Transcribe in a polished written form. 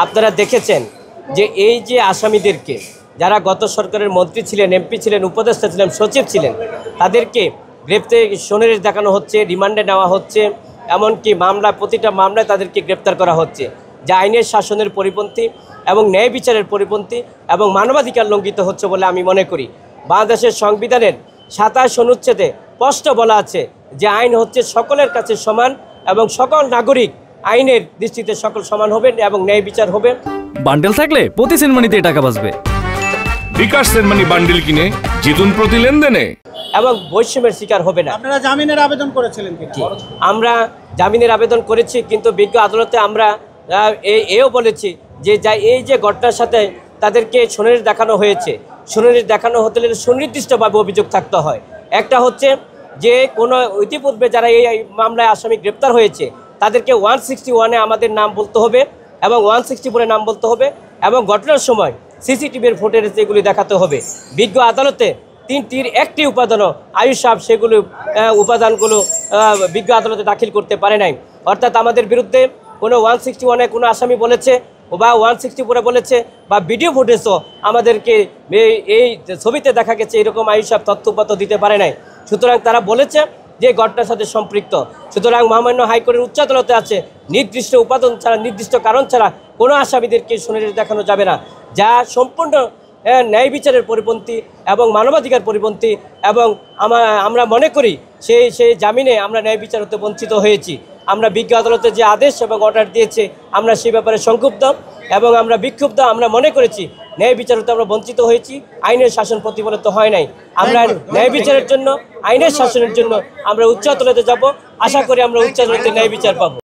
আপনারা দেখেছেন যে এই যে আসামিদেরকে যারা গত সরকারের মন্ত্রী ছিলেন, এমপি ছিলেন, উপদেষ্টা ছিলেন, সচিব ছিলেন, তাদেরকে গ্রেপ্তার সোনারিশ দেখানো হচ্ছে, রিমান্ডে নেওয়া হচ্ছে, এমনকি প্রতিটা মামলায় তাদেরকে গ্রেপ্তার করা হচ্ছে, যা আইনের শাসনের পরিপন্থী এবং ন্যায় বিচারের পরিপন্থী এবং মানবাধিকার লঙ্ঘিত হচ্ছে বলে আমি মনে করি। বাংলাদেশের সংবিধানের 27 অনুচ্ছেদে স্পষ্ট বলা আছে যে আইন হচ্ছে সকলের কাছে সমান এবং সকল নাগরিক আইনের দৃষ্টিতে সকল সমান হবে এবং ন্যায় বিচার হবে। বান্ডেল থাকলে প্রতি সেনমানিতে টাকা বাঁচবে। বিকাশ সেনমানি বান্ডেল কিনে জিতুন প্রতি লেনদেনে এবং বৈষম্যের শিকার হবে না। আপনারা জামিনের আবেদন করেছিলেন কি? আমরা জামিনের আবেদন করেছি, কিন্তু বিজ্ঞ আদালতে আমরা এও বলেছি যে এই যে ঘটনার সাথে তাদেরকে সোনারিশ দেখানো হয়েছে, সোনারিশ দেখানো হতে গেলে সুনির্দিষ্টভাবে অভিযোগ থাকতে হয়। একটা হচ্ছে যে কোনো ইতিপূর্বে যারা এই মামলায় আসামি গ্রেপ্তার হয়েছে তাদেরকে 161-এ আমাদের নাম বলতে হবে এবং 164-এ নাম বলতে হবে এবং ঘটনার সময় সিসিটিভির ফুটেজ এগুলি দেখাতে হবে। বিজ্ঞ আদালতে 3টির একটি উপাদানও আয়ুষ সাহেব সেগুলো উপাদানগুলো বিজ্ঞ আদালতে দাখিল করতে পারে নাই। অর্থাৎ আমাদের বিরুদ্ধে কোনো 161-এ কোনো আসামি বলেছে বা 164-এ বলেছে বা ভিডিও ফুটেজও আমাদেরকে এই ছবিতে দেখা গেছে এরকম আয়ুষ সাহেব তথ্যপত্র দিতে পারে নাই। সুতরাং তারা বলেছে যে ঘটনার সাথে সম্পৃক্ত। সুতরাং মহামান্য হাইকোর্টের উচ্চ আদালতে আছে নির্দিষ্ট উপাদান ছাড়া, নির্দিষ্ট কারণ ছাড়া কোনো আসামিদেরকে সোনারিশ দেখানো যাবে না, যা সম্পূর্ণ ন্যায় বিচারের পরিপন্থী এবং মানবাধিকার পরিপন্থী এবং আমরা মনে করি সেই জামিনে আমরা ন্যায় বিচার হতে বঞ্চিত হয়েছি। আমরা বিজ্ঞ আদালতে যে আদেশ এবং অর্ডার দিয়েছে আমরা সেই ব্যাপারে সংক্ষুব্ধ এবং আমরা বিক্ষুব্ধ। আমরা মনে করেছি ন্যায় বিচার হতে আমরা বঞ্চিত হয়েছি, আইনের শাসন প্রতিফলিত হয় নাই। আমরা ন্যায় বিচারের জন্য, আইনের শাসনের জন্য আমরা উচ্চ আদালতে যাব, আশা করি আমরা উচ্চ আদালতে ন্যায় বিচার পাবো।